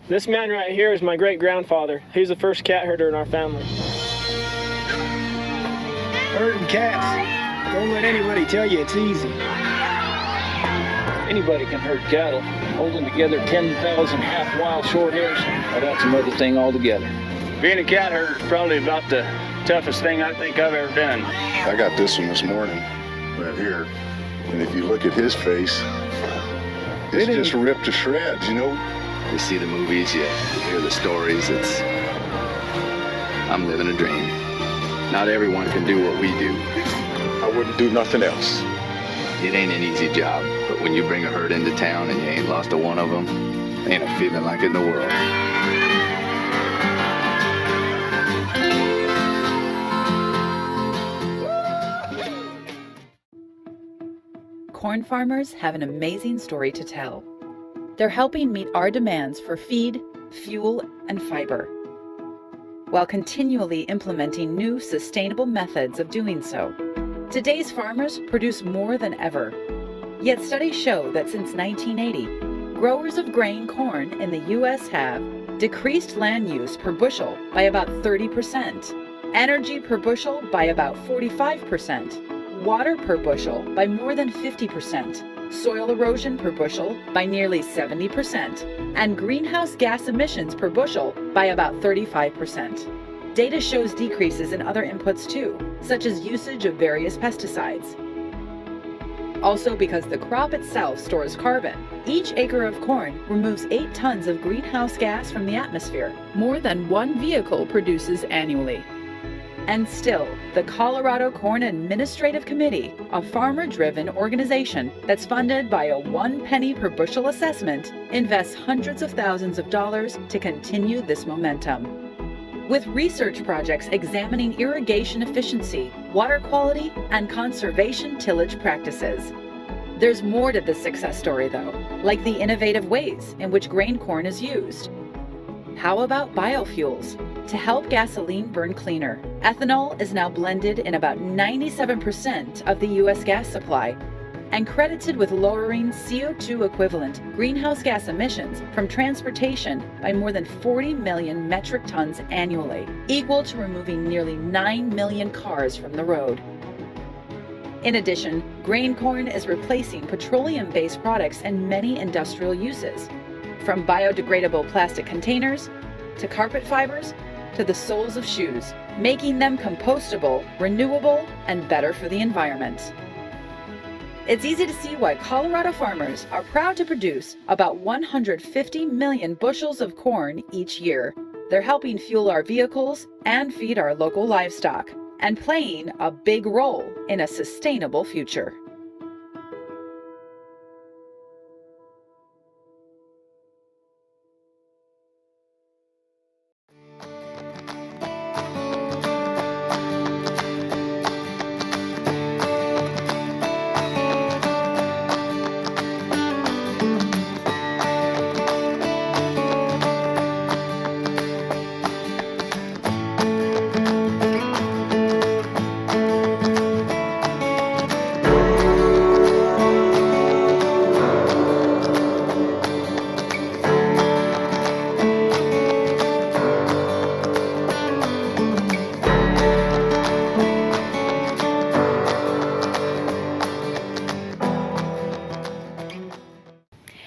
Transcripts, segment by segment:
This man right here is my great-grandfather. He's the first cat herder in our family. Herding cats. Don't let anybody tell you it's easy. Anybody can herd cattle. Holding together 10,000 half-wild short hairs, well, that's another thing altogether. Being a cat herder is probably about the toughest thing I think I've ever done. I got this one this morning, right here. And if you look at his face, it's just ripped to shreds, you know? You see the movies, you hear the stories, I'm living a dream. Not everyone can do what we do. I wouldn't do nothing else. It ain't an easy job, but when you bring a herd into town and you ain't lost a one of them, ain't a feeling like it in the world. Corn farmers have an amazing story to tell. They're helping meet our demands for feed, fuel, and fiber, while continually implementing new sustainable methods of doing so. Today's farmers produce more than ever. Yet studies show that since 1980, growers of grain corn in the U.S. have decreased land use per bushel by about 30%, energy per bushel by about 45%, water per bushel by more than 50%, soil erosion per bushel by nearly 70%, and greenhouse gas emissions per bushel by about 35%. Data shows decreases in other inputs too, such as usage of various pesticides. Also, because the crop itself stores carbon, each acre of corn removes 8 tons of greenhouse gas from the atmosphere, more than one vehicle produces annually. And still, the Colorado Corn Administrative Committee, a farmer-driven organization that's funded by a 1 penny per bushel assessment, invests hundreds of thousands of dollars to continue this momentum. With research projects examining irrigation efficiency, water quality, and conservation tillage practices. There's more to this success story though, like the innovative ways in which grain corn is used. How about biofuels? To help gasoline burn cleaner, ethanol is now blended in about 97% of the U.S. gas supply, and credited with lowering CO2 equivalent greenhouse gas emissions from transportation by more than 40 million metric tons annually, equal to removing nearly 9 million cars from the road. In addition, grain corn is replacing petroleum-based products in many industrial uses, from biodegradable plastic containers to carpet fibers to the soles of shoes, making them compostable, renewable, and better for the environment. It's easy to see why Colorado farmers are proud to produce about 150 million bushels of corn each year. They're helping fuel our vehicles and feed our local livestock, and playing a big role in a sustainable future.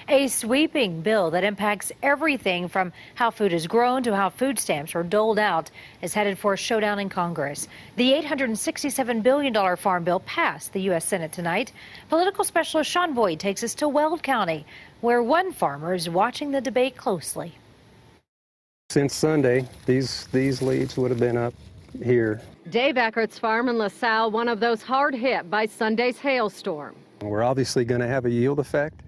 A sweeping bill that impacts everything from how food is grown to how food stamps are doled out is headed for a showdown in Congress. The $867 billion farm bill passed the U.S. Senate tonight. Political specialist Sean Boyd takes us to Weld County, where one farmer is watching the debate closely. Since Sunday, these leaves would have been up here. Dave Eckert's farm in LaSalle, one of those hard hit by Sunday's hailstorm. We're obviously going to have a yield effect.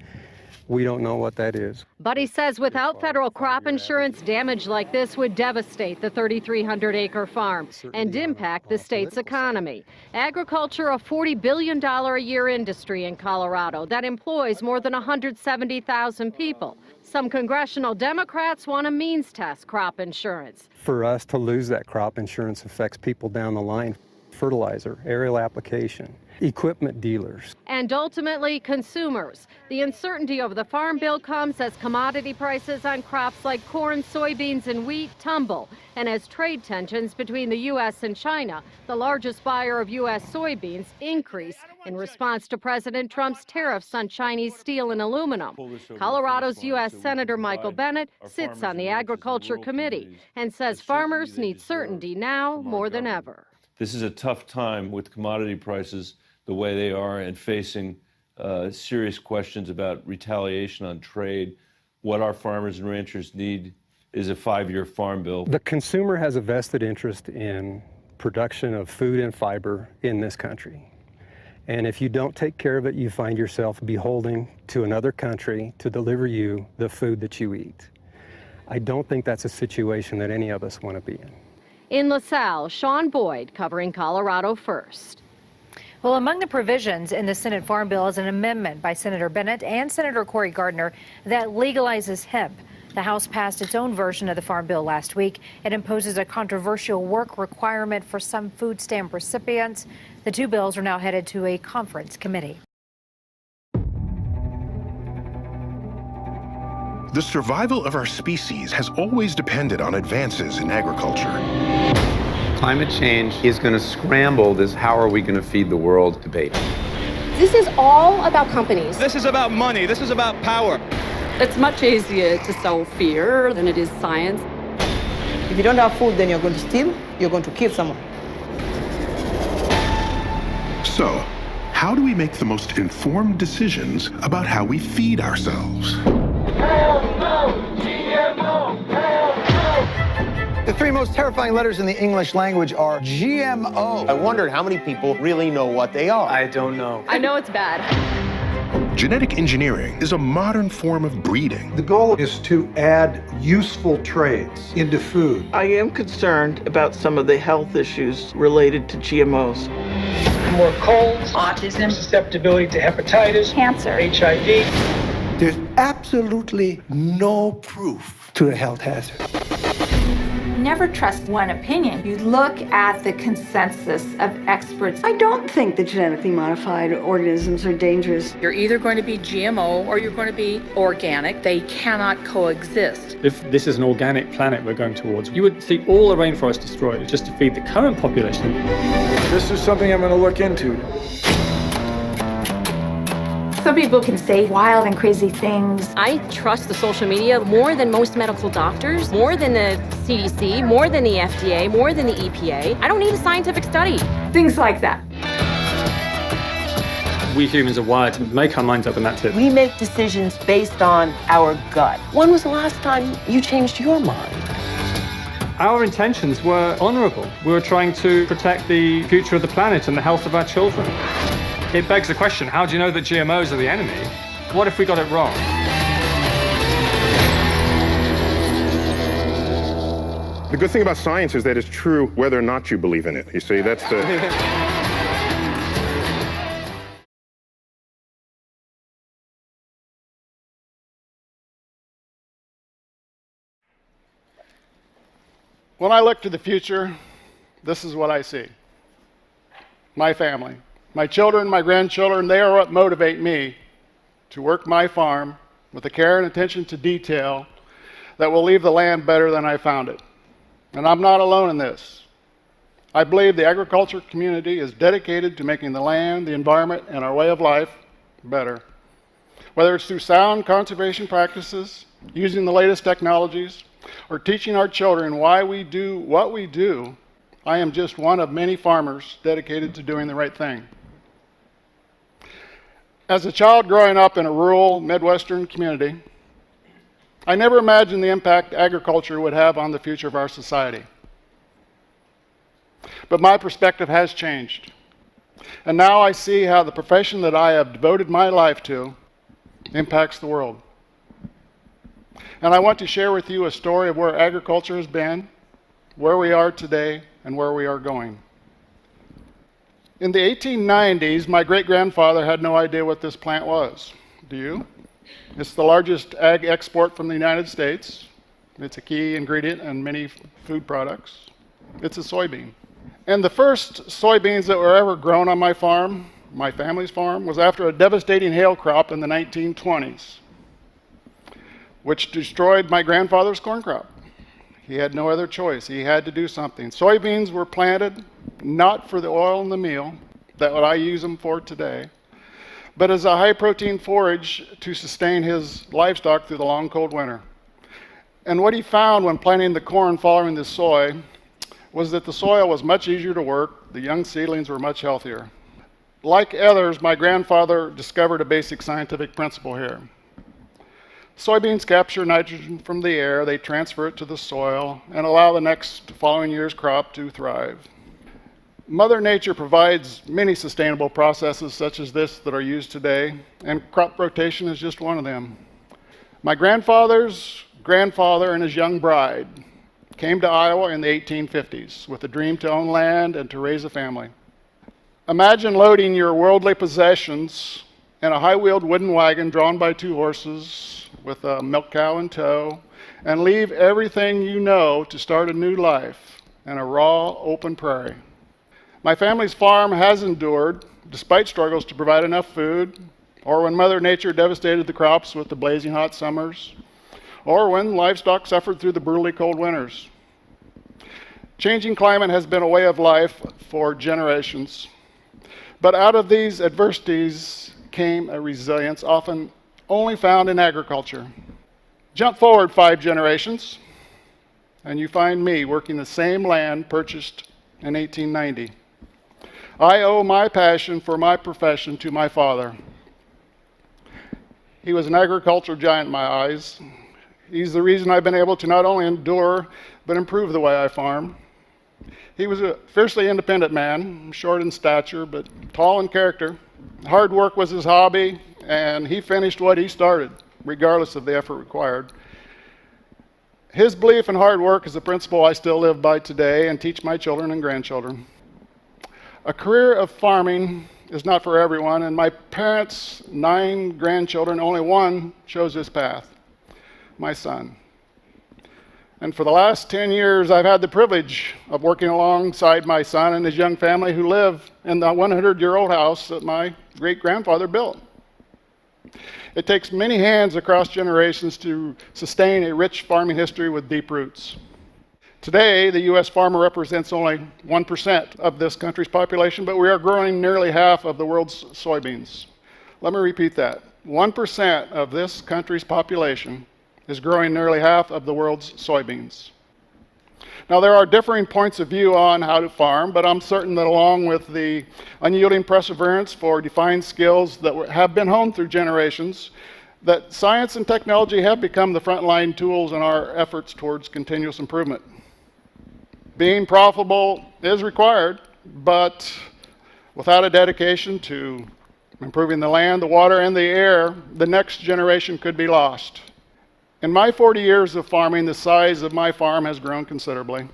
We don't know what that is. But he says without federal crop insurance, damage like this would devastate the 3,300-acre farm and impact the state's economy. Agriculture, a $40 billion a year industry in Colorado that employs more than 170,000 people. Some congressional Democrats want to means test crop insurance. For us to lose that crop insurance affects people down the line. fertilizer, aerial application, equipment dealers. And ultimately, consumers. The uncertainty over the Farm Bill comes as commodity prices on crops like corn, soybeans, and wheat tumble, and as trade tensions between the U.S. and China, the largest buyer of U.S. soybeans, increase in response to President Trump's tariffs on Chinese steel and aluminum. Colorado's U.S. Senator Michael Bennett sits on the Agriculture Committee and says farmers need certainty now more than ever. This is a tough time with commodity prices the way they are and facing serious questions about retaliation on trade. What our farmers and ranchers need is a 5-year farm bill. The consumer has a vested interest in production of food and fiber in this country. And if you don't take care of it, you find yourself beholden to another country to deliver you the food that you eat. I don't think that's a situation that any of us want to be in. In LaSalle, Sean Boyd covering Colorado First. Well, among the provisions in the Senate Farm Bill is an amendment by Senator Bennett and Senator Cory Gardner that legalizes hemp. The House passed its own version of the Farm Bill last week. It imposes a controversial work requirement for some food stamp recipients. The two bills are now headed to a conference committee. The survival of our species has always depended on advances in agriculture. Climate change is going to scramble this how are we going to feed the world debate. This is all about companies. This is about money. This is about power. It's much easier to sow fear than it is science. If you don't have food, then you're going to steal, you're going to kill someone. So, how do we make the most informed decisions about how we feed ourselves? The three most terrifying letters in the English language are GMO. I wondered how many people really know what they are. I don't know. I know it's bad. Genetic engineering is a modern form of breeding. The goal is to add useful traits into food. I am concerned about some of the health issues related to GMOs. More colds, autism, susceptibility to hepatitis, cancer, HIV. There's absolutely no proof to a health hazard. Never trust one opinion. You look at the consensus of experts. I don't think that genetically modified organisms are dangerous. You're either going to be GMO or you're going to be organic. They cannot coexist. If this is an organic planet we're going towards, you would see all the rainforest destroyed just to feed the current population. This is something I'm going to look into. Some people can say wild and crazy things. I trust the social media more than most medical doctors, more than the CDC, more than the FDA, more than the EPA. I don't need a scientific study. Things like that. We humans are wired to make our minds up and that's it. We make decisions based on our gut. When was the last time you changed your mind? Our intentions were honorable. We were trying to protect the future of the planet and the health of our children. It begs the question, how do you know that GMOs are the enemy? What if we got it wrong? The good thing about science is that it's true whether or not you believe in it. You see, that's the... When I look to the future, this is what I see. My family. My children, my grandchildren, they are what motivate me to work my farm with the care and attention to detail that will leave the land better than I found it. And I'm not alone in this. I believe the agriculture community is dedicated to making the land, the environment, and our way of life better. Whether it's through sound conservation practices, using the latest technologies, or teaching our children why we do what we do, I am just one of many farmers dedicated to doing the right thing. As a child growing up in a rural Midwestern community, I never imagined the impact agriculture would have on the future of our society. But my perspective has changed. And now I see how the profession that I have devoted my life to impacts the world. And I want to share with you a story of where agriculture has been, where we are today, and where we are going. In the 1890s, my great-grandfather had no idea what this plant was. Do you? It's the largest ag export from the United States. It's a key ingredient in many food products. It's a soybean. And the first soybeans that were ever grown on my farm, my family's farm, was after a devastating hail crop in the 1920s, which destroyed my grandfather's corn crop. He had no other choice. He had to do something. Soybeans were planted not for the oil and the meal that what I use them for today, but as a high-protein forage to sustain his livestock through the long, cold winter. And what he found when planting the corn following the soy was that the soil was much easier to work, the young seedlings were much healthier. Like others, my grandfather discovered a basic scientific principle here. Soybeans capture nitrogen from the air, they transfer it to the soil, and allow the next following year's crop to thrive. Mother Nature provides many sustainable processes such as this that are used today, and crop rotation is just one of them. My grandfather's grandfather and his young bride came to Iowa in the 1850s with a dream to own land and to raise a family. Imagine loading your worldly possessions in a high-wheeled wooden wagon drawn by 2 horses with a milk cow in tow, and leave everything you know to start a new life in a raw, open prairie. My family's farm has endured, despite struggles to provide enough food, or when Mother Nature devastated the crops with the blazing hot summers, or when livestock suffered through the brutally cold winters. Changing climate has been a way of life for generations. But out of these adversities came a resilience often only found in agriculture. Jump forward 5 generations, and you find me working the same land purchased in 1890. I owe my passion for my profession to my father. He was an agricultural giant in my eyes. He's the reason I've been able to not only endure, but improve the way I farm. He was a fiercely independent man, short in stature, but tall in character. Hard work was his hobby, and he finished what he started, regardless of the effort required. His belief in hard work is a principle I still live by today and teach my children and grandchildren. A career of farming is not for everyone, and my parents' 9 grandchildren, only one chose this path, my son. And for the last 10 years, I've had the privilege of working alongside my son and his young family who live in the 100-year-old house that my great-grandfather built. It takes many hands across generations to sustain a rich farming history with deep roots. Today, the U.S. farmer represents only 1% of this country's population, but we are growing nearly half of the world's soybeans. Let me repeat that. 1% of this country's population is growing nearly half of the world's soybeans. Now, there are differing points of view on how to farm, but I'm certain that along with the unyielding perseverance for defined skills that have been honed through generations, that science and technology have become the frontline tools in our efforts towards continuous improvement. Being profitable is required, but without a dedication to improving the land, the water, and the air, the next generation could be lost. In my 40 years of farming, the size of my farm has grown considerably.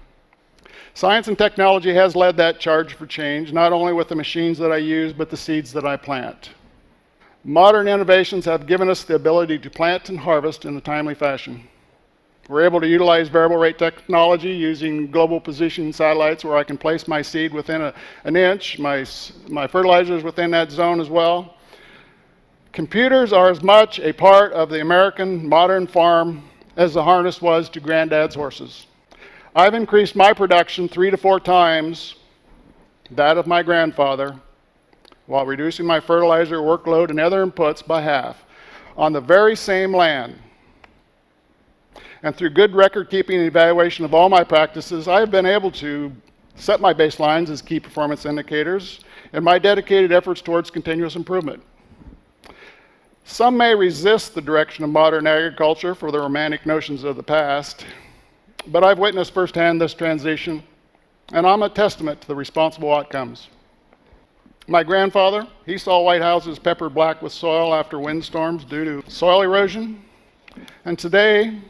Science and technology has led that charge for change, not only with the machines that I use, but the seeds that I plant. Modern innovations have given us the ability to plant and harvest in a timely fashion. We're able to utilize variable rate technology using global positioning satellites where I can place my seed within an inch, my fertilizers within that zone as well. Computers are as much a part of the American modern farm as the harness was to granddad's horses. I've increased my production 3 to 4 times that of my grandfather while reducing my fertilizer workload and other inputs by half on the very same land. And through good record keeping and evaluation of all my practices, I have been able to set my baselines as key performance indicators in my dedicated efforts towards continuous improvement. Some may resist the direction of modern agriculture for the romantic notions of the past, but I've witnessed firsthand this transition, and I'm a testament to the responsible outcomes. My grandfather, he saw white houses peppered black with soil after windstorms due to soil erosion, and today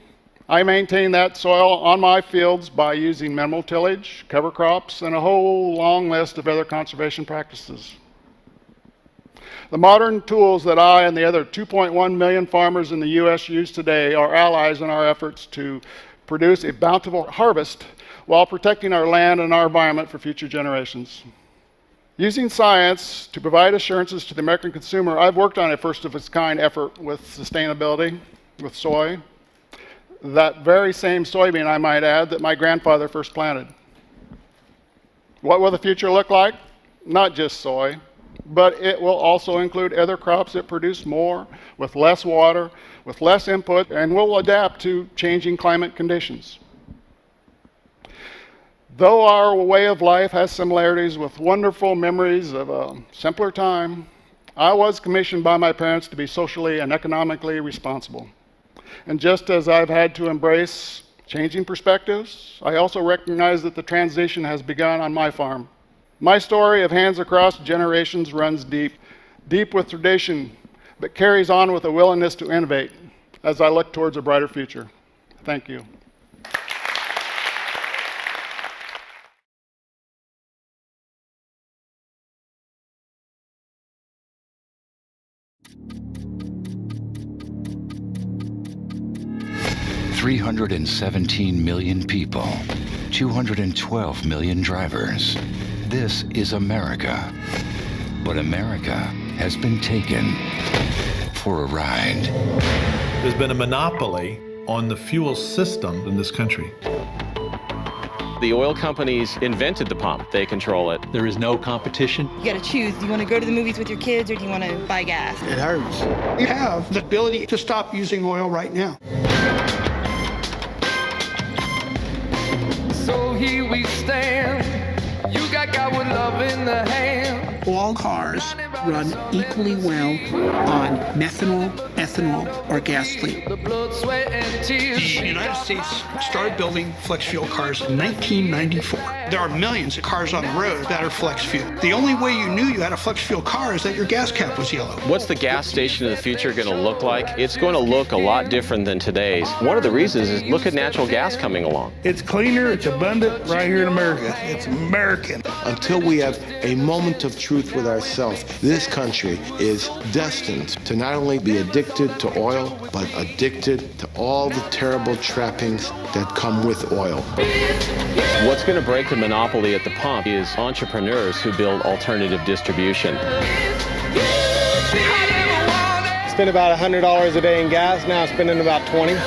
I maintain that soil on my fields by using minimal tillage, cover crops, and a whole long list of other conservation practices. The modern tools that I and the other 2.1 million farmers in the U.S. use today are allies in our efforts to produce a bountiful harvest while protecting our land and our environment for future generations. Using science to provide assurances to the American consumer, I've worked on a first-of-its-kind effort with sustainability, with soy. That very same soybean, I might add, that my grandfather first planted. What will the future look like? Not just soy, but it will also include other crops that produce more, with less water, with less input, and will adapt to changing climate conditions. Though our way of life has similarities with wonderful memories of a simpler time, I was commissioned by my parents to be socially and economically responsible. And just as I've had to embrace changing perspectives, I also recognize that the transition has begun on my farm. My story of hands across generations runs deep, deep with tradition, but carries on with a willingness to innovate as I look towards a brighter future. Thank you. $317 million people, 212 million drivers. This is America. But America has been taken for a ride. There's been a monopoly on the fuel system in this country. The oil companies invented the pump. They control it. There is no competition. You gotta choose. Do you want to go to the movies with your kids or do you want to buy gas? It hurts. We have the ability to stop using oil right now. So here we stand. You got God with love in the hand. All cars run equally well on methanol, ethanol, or gasoline. The blood, sweat, and tears. The United States started building flex fuel cars in 1994. There are millions of cars on the road that are flex fuel. The only way you knew you had a flex fuel car is that your gas cap was yellow. What's the gas station of the future going to look like? It's going to look a lot different than today's. One of the reasons is look at natural gas coming along. It's cleaner, it's abundant right here in America. It's American. Until we have a moment of truth with ourselves, this country is destined to not only be addicted to oil, but addicted to all the terrible trappings that come with oil. What's going to break the monopoly at the pump is entrepreneurs who build alternative distribution. Spend about $100 a day in gas, now spending about $20.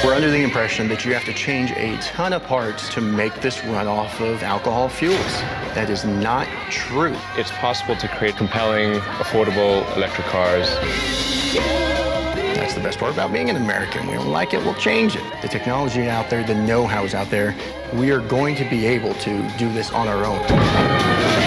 We're under the impression that you have to change a ton of parts to make this run off of alcohol fuels. That is not true. It's possible to create compelling, affordable electric cars. That's the best part about being an American. We don't like it, we'll change it. The technology out there, the know-how is out there. We are going to be able to do this on our own.